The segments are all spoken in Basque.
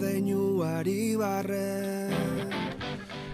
ordeñuari barre.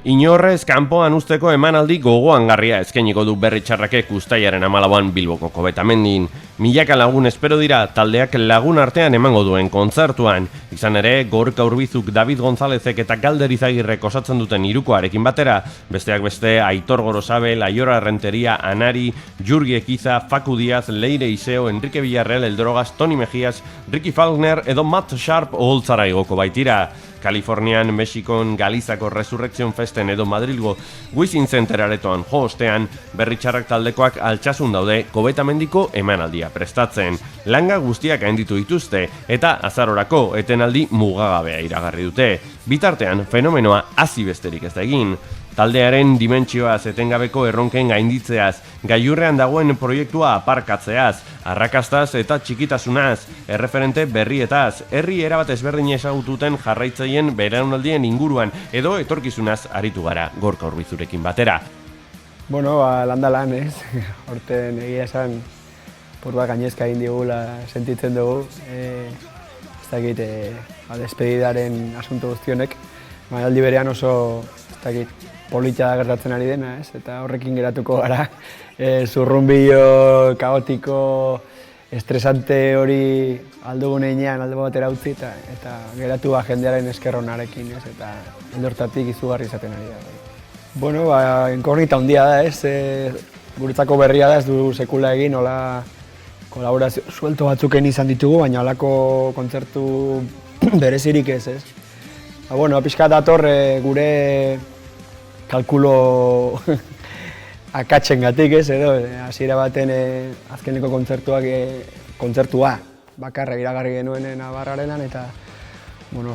Inorrez kanpoan usteko emanaldi gogoangarria eskainiko du Berri Txarrakek uztailaren 14an Bilboko Kobetamendin. Milaka lagun espero dira taldeak lagun artean emango duen kontzertuan. Izan ere, Gorka Urbizuk, David Gonzálezek eta Galder Izagirrek osatzen duten hirukoarekin batera, besteak beste Aitor Gorosabel, Aiora Renteria, Anari, Jurgi Ekiza, Facu Díaz, Leire Iseo, Enrique Villarreal, El Drogas, Toni Mejías, Ricky Faulkner edo Matt Sharp oholtzara igoko baitira. Kalifornian, Mexikon, Galizako Resurrection Festen edo Madrilgo Wizzing Center aretoan jo ostean, Berri Txarrak taldekoak altsasun daude Kobetamendiko emanaldia prestatzen. Langa guztiak gainditu dituzte eta azarorako etenaldi mugagabea iragarri dute. Bitartean, fenomenoa hasi besterik ez da egin. Taldearen dimentsioaz etengabeko erronken gainditzeaz, gailurrean dagoen proiektua aparkatzeaz, arrakastaz eta txikitasunaz, erreferente berrietaz, herri erabat ezberdin ezagututen jarraitzaien belaunaldien inguruan edo etorkizunaz aritu gara Gorka Urbizurekin batera. Bueno, landa lan, ez? Horten egia esan, gainezka egin digula sentitzen dugu. Ez dakit, despedidaren asunto guztionek, baina aldi berean oso, ez dakit, polita gertatzen ari dena, ez? Eta horrekin geratuko gara. Zurrunbilo, kaotiko, estresante hori aldugun einean alde batera utzi eta geratu jendearen eskerronarekin, ez? Eta aldortatik izugarri izaten ari da. Bueno, inkognita handia da, ez? Guretzako berria da, ez du sekula egin, hola kolaborazio suelto batzuken izan ditugu, baina holako kontzertu berezirik ez, ez? Bueno, pixka dator gure kalkulo akatsengatik, ez, edo, hasiera baten azkeneko kontzertua bakarra iragarri genuen Navarrarenan eta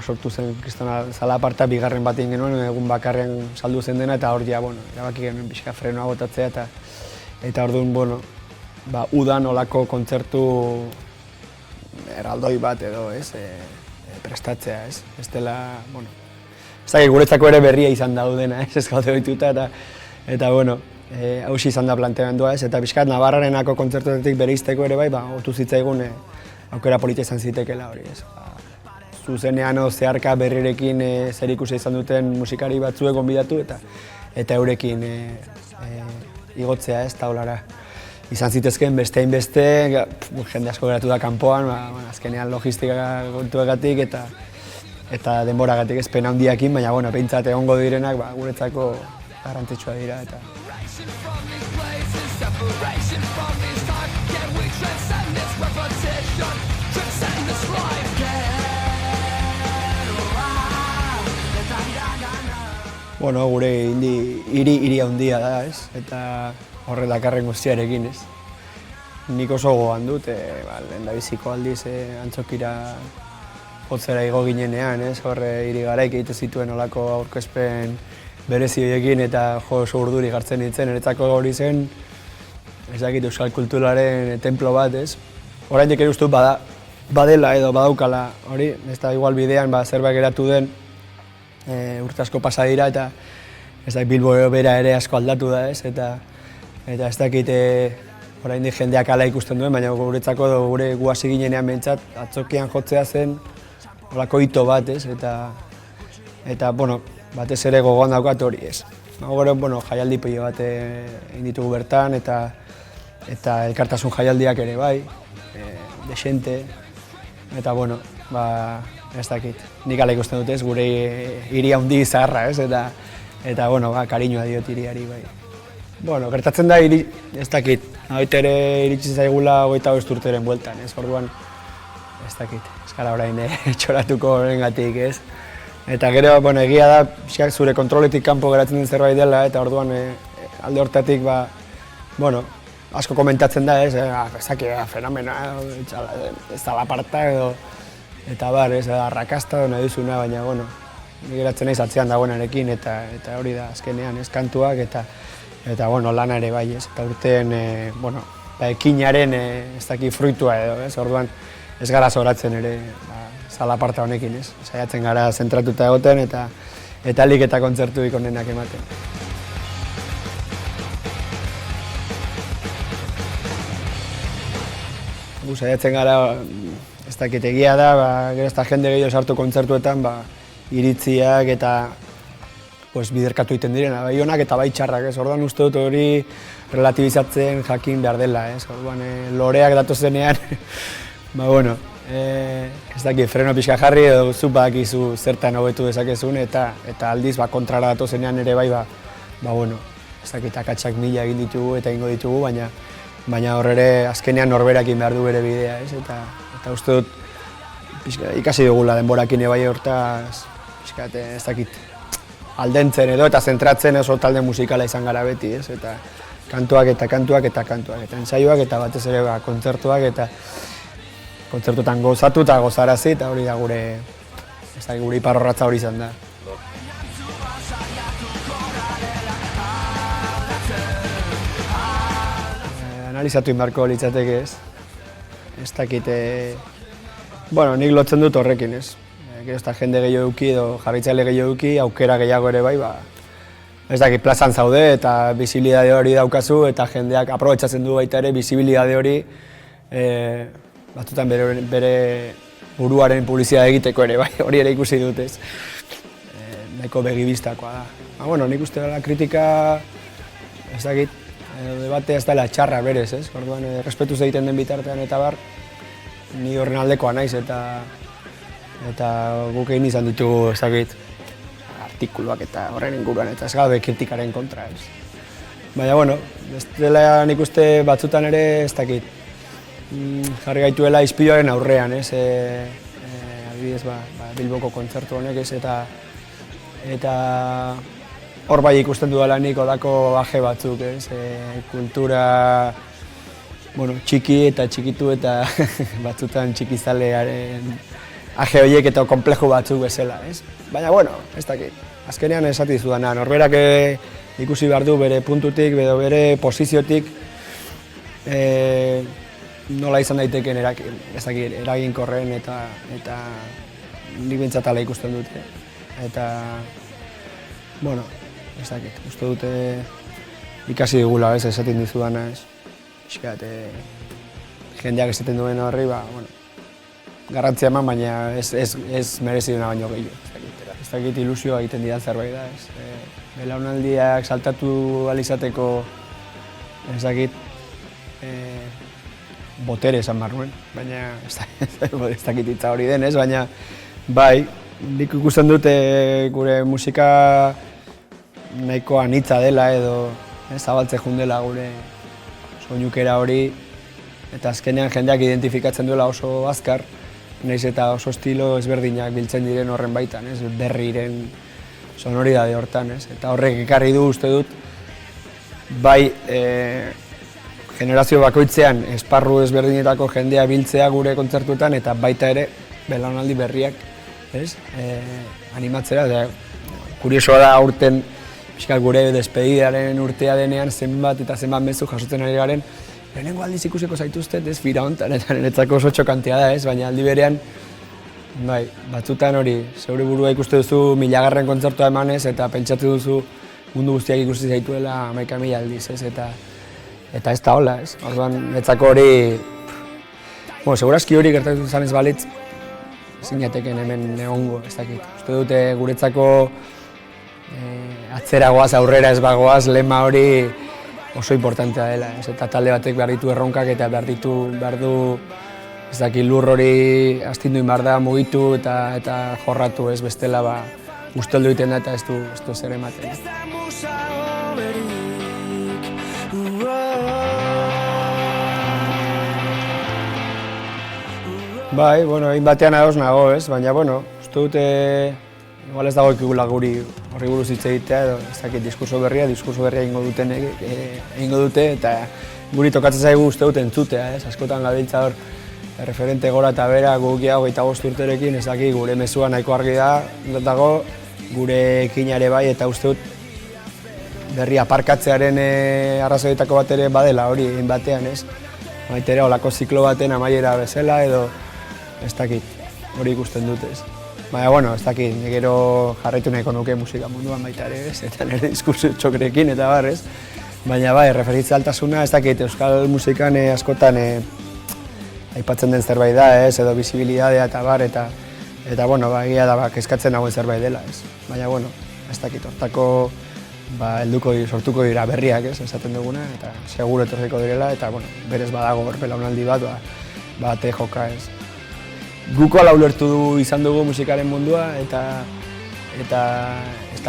sortu zen Kristona Zalaparta bigarren bat egin genuen, egun bakarren saldu zen dena eta hor ja, erabaki genuen pixka frenoa botatzea eta orduan, udan olako kontzertu erraldoi bat edo, ez, prestatzea, ez, ez dela, guretzako ere berria izan daudena, ez gaude ohituta eta hausi izan da planteamendua, ez, eta pixkat Navarrarenako kontzertuetik bereizteko ere bai, otu zitzaigun aukera polita izan zitekeela hori, ez. Zuzenean zeharka berrirekin zerikusia izan duten musikari batzuek gonbidatu eta eurekin igotzea, ez, taulara. Izan zitezkeen bestein beste, jende asko geratu da kanpoan, azkenean logistika kontuegatik eta denboragatik ez pena handiakin, baina behintzat egongo direnak guretzako garrantzitsua dira. Gure hiri handia da, ez? Eta horre dakarren guztiarekin, ez? Nik oso gogoan dut, lehendabiziko aldiz antzokira jotzera igo ginenean, ez? Horre hiri garaik egite zituen olako aurkezpen berezi horiekin eta oso urduri gartzen nintzen, niretzako hori zen, ez dakit euskal kulturaren templo bat, ez? Oraindik ere uste dut badela edo badaukala hori, ez da igual bidean zerbait geratu den urte asko pasa dira eta ez dakit Bilbo bera ere asko aldatu da, ez? Eta ez dakit oraindik jendeak hala ikusten duen, baina guretzako gure guasi ginenean behintzat atzokian jotzea zen holako hito bat, ez? Eta batez ere gogoan daukat hori, ez? Gero, jaialdi pilo bat egin ditugu bertan eta elkartasun jaialdiak ere bai, desente, eta ez dakit, nik ala ikusten dut, ez? Gure hiri handi zaharra, ez? Eta kariñoa diot hiriari bai. Gertatzen da, ez dakit, ere iritsi zaigula 25 urteren bueltan, ez? Orduan, ez dakit, ez gara orain txoratuko horrengatik, ez? Eta gero, egia da, zure kontroletik kanpo geratzen den zerbait dela, eta orduan alde hortatik, asko komentatzen da, ez? Ezakit, fenomena, ez da laparta edo, eta ez da arrakasta nahi duzuna, baina, geratzen naiz atzean dagoenarekin, eta hori da, azkenean, ez kantuak, eta lana ere bai, ez? Eta urtean, ekinaren ez dakit fruitua edo, ez? Orduan, ez gara zoratzen ere zalaparta honekin, ez? Saiatzen gara zentratuta egoten eta alik eta kontzertuik onenak ematen. Saiatzen gara, ez dakit egia da, gero ez da jende gehiago sartu kontzertuetan, iritziak eta biderkatu egiten direna, bai onak eta bai txarrak, ez? Orduan uste dut hori relatibizatzen jakin behar dela, ez? Orduan loreak datozenean, ez dakit freno pixka jarri edo zuk badakizu zertan hobetu dezakezun eta aldiz kontrara datozenean ere bai, ez dakit akatsak mila egin ditugu eta ingo ditugu, baina hor ere azkenean norberakin behar du bere bidea, ez? Eta uste dut ikasi dugula denborakin bai hortaz, ez dakit, aldentzen edo eta zentratzen oso talde musikala izan gara beti, ez? Eta kantuak eta entsaioak eta batez ere kontzertuak eta kontzertuetan gozatu eta gozarazi eta hori da gure iparrorratza hori izan da. Analizatu inbarko litzateke ez. Ez dakit, nik lotzen dut horrekin ez. Gero ez da jende gehiago eduki edo jarraitzaile gehiago eduki, aukera gehiago ere bai, ez dakit plazan zaude eta bizibilidade hori daukazu eta jendeak aprobetxatzen du baita ere bizibilidade hori batzutan bere buruaren publizitate egiteko ere bai, hori ere ikusi dut ez. Nahiko begibistakoa da. Nik uste dela kritika, ez dakit, debatea ez dela txarra berez ez. Orduan, respetuz egiten den bitartean eta bar, ni horren aldekoa naiz eta guk egin izan ditugu, ez dakit, artikuluak eta horren inguruan eta ez gabe kritikaren kontra ez. Baina, ez dela nik uste batzutan ere, ez dakit, jarri gaituela ispiluaren aurrean, ez? Adibidez, Bilboko kontzertu honek, ez? Eta hor bai ikusten dudala nik odako aje batzuk, ez? Kultura txiki eta txikitu eta batzutan txikizalearen aje horiek eta konplejo batzuk bezala, ez? Baina, ez dakit, azkenean esati dizudana, norberak ikusi behar du bere puntutik, bere posiziotik, nola izan daiteken eraginkorren eta nik bintzatala ikusten dute. Eta, ez dakit, uste dute ikasi digula, ez, esaten dizudana, ez. Piskat, jendeak esaten duen horri, garrantzia eman, baina ez merezi duna baino gehiago. Ez dakit ilusioa egiten didan zerbait da, ez. Belaunaldiak saltatu alizateko, ez dakit, botere esan behar nuen, baina ez dakit hitza hori den, ez, baina bai, nik ikusten dute gure musika nahiko anitza dela edo zabaltze jundela gure soinukera hori eta azkenean jendeak identifikatzen duela oso azkar, nahiz eta oso estilo ezberdinak biltzen diren horren baitan, ez, berriren sonoridade hortan, ez, eta horrek ekarri du uste dut, bai, generazio bakoitzean esparru ezberdinetako jendea biltzea gure kontzertuetan eta baita ere belaunaldi berriak, ez? Animatzera, kuriosoa da aurten gure despedidaren urtea denean zenbat eta zenbat mezu jasotzen ari garen lehenengo aldiz ikusiko zaituztet, ez, bira hontan eta niretzako oso txokantea da, ez? Baina aldi berean, bai, batzutan hori, zeure burua ikuste duzu 1000. Kontzertua emanez eta pentsatu duzu mundu guztiak ikusi zaituela 11.000 aldiz, ez? Eta ez da hola, ez? Orduan, netzako hori... Segurazki hori gertatu zanez balitz, zinateken hemen egongo, ez dakit. Uste dute guretzako atzera goaz, aurrera ez bagoaz, lema hori oso importantea dela, ez? Eta talde batek behar ditu erronkak eta behar du, ez dakit, lur hori astindu behar da, mugitu eta jorratu, ez? Bestela, usteldu egiten da eta ez du zer ematen. Bai, egin batean ados nago, ez? Baina, uste dute, igual ez dago ikigula guri horri buruz hitz egitea edo, ez dakit, diskurso berria egingo dute eta guri tokatzen zaigu uste dute entzutea, ez? Askotan gabiltza hor, referente gora eta bera, gukia 25 urterekin, ez dakit, gure mezua nahiko argi dago, gure ekinare bai eta uste dut berri aparkatzearen arrazoietako bat ere badela hori egin batean, ez? Baitera, olako ziklo baten amaiera bezala edo, ez dakit, hori ikusten dut, ez. Baina, ez dakit, gero jarraitu nahiko nuke musika munduan baita ere, ez, eta nire diskurso txokrekin eta bar, ez. Baina, bai, referitza altasuna, ez dakit, euskal musikan askotan aipatzen den zerbait da, ez, edo bizibilidadea eta bar, eta bueno, egia da, kezkatzen nagoen zerbait dela, ez. Baina, bueno, ez dakit, hortako, sortuko dira berriak, ez, esaten duguna, eta seguro etorriko direla, eta, bueno, berez badago hor belaunaldi bat, bate joka, ez. Guko ala ulertu izan dugu musikaren mundua, eta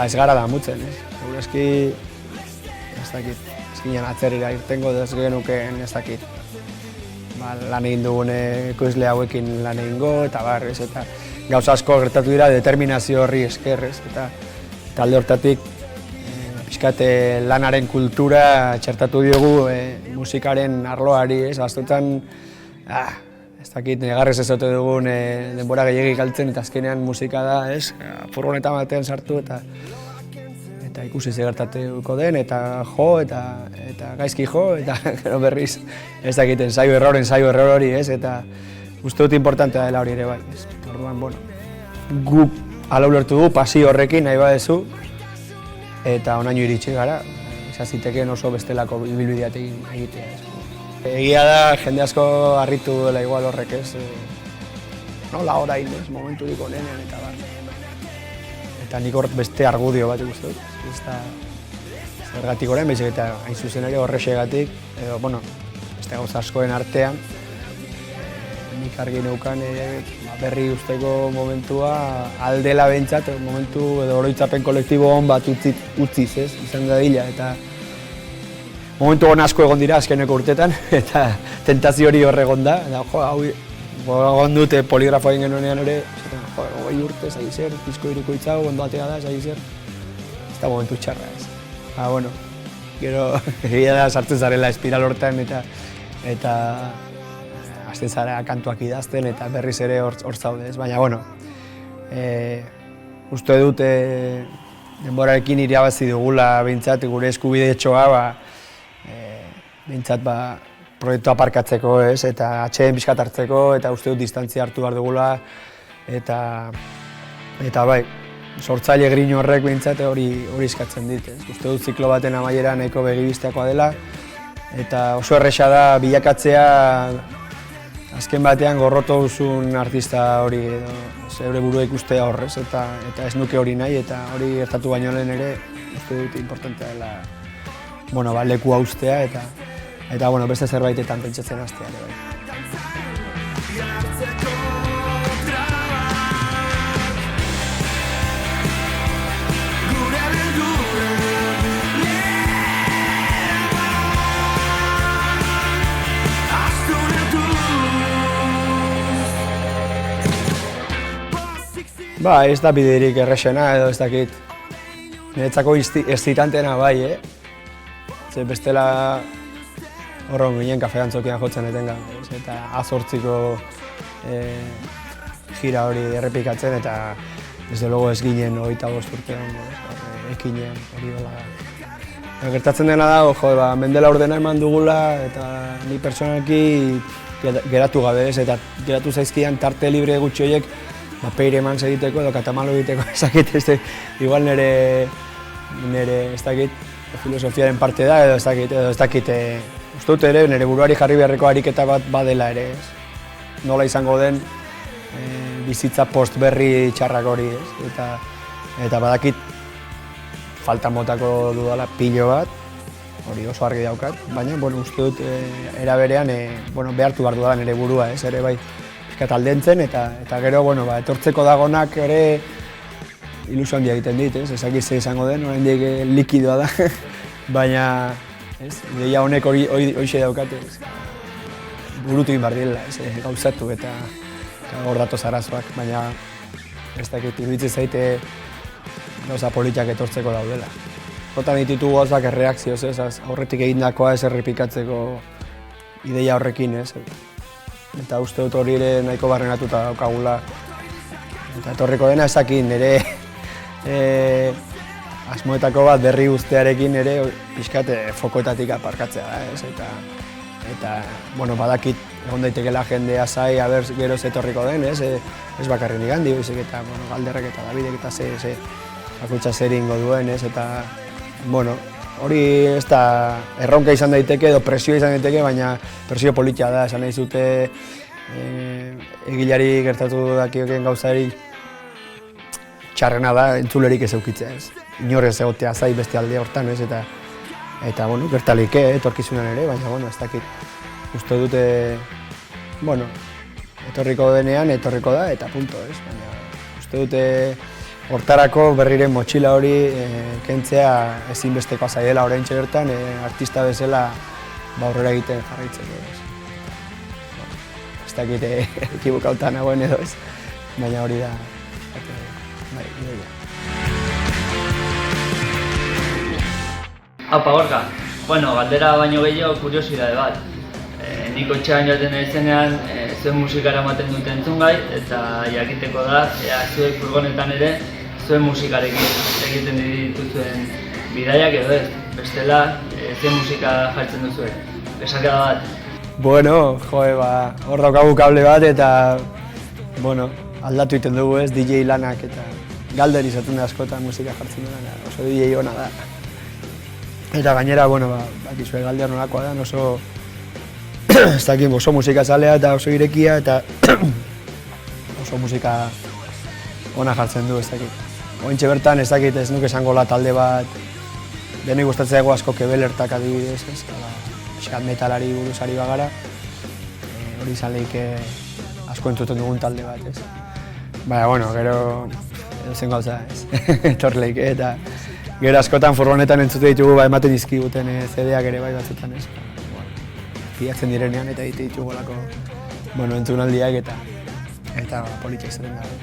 ez gara damutzen, ez. Segurazki, ez dakit, ez ginen atzerrira irtengo, ez genukeen, ez dakit, lan egin dugun ekoizle hauekin lan egingo, eta bar, ez, eta gauza asko gertatu dira determinazio horri esker, ez, eta talde hortatik pixkate lanaren kultura txertatu diogu musikaren arloari, ez, askotan, ez dakit, negarrez ez ote dugun denbora gehiagik galtzen, eta azkenean musika da, ez, furgonetan batean sartu, eta ikusi ze gertatuko den, eta jo, eta gaizki jo, eta gero berriz, ez dakit, ensaio error hori, ez, eta uste dut importantea dela hori ere bai, ez. Orduan, bueno, gu ala ulertu du, pasio horrekin nahi badezu, eta onaino iritsi gara, izaziteken oso bestelako ibilbideat egitea, ez. Egia da, jende asko harritu dela igual horrek, ez, nola orain, ez, momenturik onenean, eta bar. Eta nik hor beste argudio bat ikusten dut, ez da zergatik orain, baizik eta hain zuzen ere horrexegatik, edo, bueno, beste gauza askoen artean, nik argi neukan berri usteko momentua aldela behintzat, momentu edo oroitzapen kolektibo hon bat utziz, ez, izan dadila, eta momentu hon asko egon dira azkeneko urtetan, eta tentazio hori hor egon da, eta hau egon dute poligrafo egin genuenean ere, hogei urte, zai zer, disko irikoitza, ondo atea da, zai zer, ez da momentu txarra, ez. Bueno, gero egia da sartzen zarela espiral hortan, eta hasten zara kantuak idazten, eta berriz ere hor zaude, ez. Baina, bueno, uste dut denborarekin irabazi dugula behintzat, gure eskubide etxoa, behintzat proiektua aparkatzeko, ez, eta atxeen pixkat hartzeko, eta uste dut distantzia hartu behar dugula, eta bai, sortzaile grino horrek behintzat hori eskatzen dit, ez. Uste dut ziklo baten amaiera nahiko begibistekoa dela, eta oso erresa da bilakatzea azken batean gorroto duzun artista hori edo zeure burua ikustea horrez, eta ez nuke hori nahi, eta hori gertatu baino lehen ere uste dut importantea dela leku haustea, eta beste zerbaitetan pentsatzen hastea ere bai. Ez da biderik errexena edo ez dakit. Niretzako excitantena bai, Ze bestela horron ginen kafean txokian jotzen etengan, eta A8ko gira hori errepikatzen, eta desde luego ez ginen 25 urtean, ekinen hori dola. Gertatzen dena da, mendela ordena eman dugula, eta ni personalki geratu gabe, eta geratu zaizkidan tarte libre gutxi horiek peire eman segiteko edo katamalo egiteko ezakit, igual nire ez dakit filosofiaren parte da edo ez dakit uste dut ere nire buruari jarri beharreko ariketa bat badela ere, ez. Nola izango den bizitza postberri txarrak hori, ez. Eta badakit falta motako dudala pilo bat, hori oso argi daukat, baina uste dut era berean behartu behar dudala nire burua, ez, ere bai. Aldentzen, eta gero, etortzeko dagonak ere ilusio handia egiten dit, ez? Ezakiz ze izango den, oraindik likidoa da, baina ideia honek horixe daukate, burutu egin behar direla, gauzatu eta hor datoz arazoak, baina ez dakit iruditzen zaite gauza politak etortzeko daudela. Jotan ditutu gauzak erreakzioz, aurretik egindakoa ez errepikatzeko ideia horrekin, ez? Eta uste dut hori ere nahiko barrenatuta daukagula. Eta etorriko dena ezakin nire asmoetako bat berri guztiarekin ere pixkat fokoetatik aparkatzea da, ez? Eta badakit egon daitekela jendea zai, gero ze etorriko den, ez? Ez bakarri nigandi, baizik eta Galderrek eta Davidek eta ze bakutsa zer ingo duen, ez? Eta hori ez da erronka izan daiteke edo presio izan daiteke, baina presio politia da, esan nahi zute Egilari gertatu dakioken gauzari txarrena da entzulerik ez eukitzea, ez. Inorrez egotea zai beste alde hortan, ez, eta bueno, gertalik etorkizunan ere, baina, bueno, ez dakit. Uste dute, bueno, etorriko denean, etorriko da, eta punto, ez. Baina, uste dute hortarako berriren motxila hori kentzea ezinbestekoa zaiela oraintxe bertan, artista bezala aurrera egiten jarraitzeko, ez. Ez dakit ekibukauta nagoen edo, ez. Baina hori da, bai, nire. Apa, Gorka. Bueno, galdera baino gehiago kuriosidade bat. Nik etxean joaten naizenean zuen musikara ematen dut entzungai eta jakiteko da, zuek furgonetan ere zuen musikarekin egiten dituzuen bidaiak edo ez. Bestela, zuen musika jartzen duzuen. Esakada bat. Bueno, hor daukagu kable bat eta, bueno, aldatu egiten dugu ez, DJ lanak eta galder izaten da askotan musika jartzen dena, oso DJ ona da. Eta gainera, bueno, bakizue galder nolakoa da, oso ez dakit, oso musika zalea eta oso irekia eta oso musika ona jartzen du, ez dakit. Ointxe bertan ez dakit, ez nuke esango la talde bat, denei gustatzen dago asko kebelertak adibidez, ez, pixkat metalari buruzari bagara, hori izan lehike asko entzuten dugun talde bat, ez. Baina, bueno, gero edozen gauza, ez, etor lehike eta gero askotan furgonetan entzute ditugu ematen dizkiguten CD-ak ere bai batzutan, ez. Piatzen direnean eta egite ditugulako entzunaldiak eta politxek zeren dago.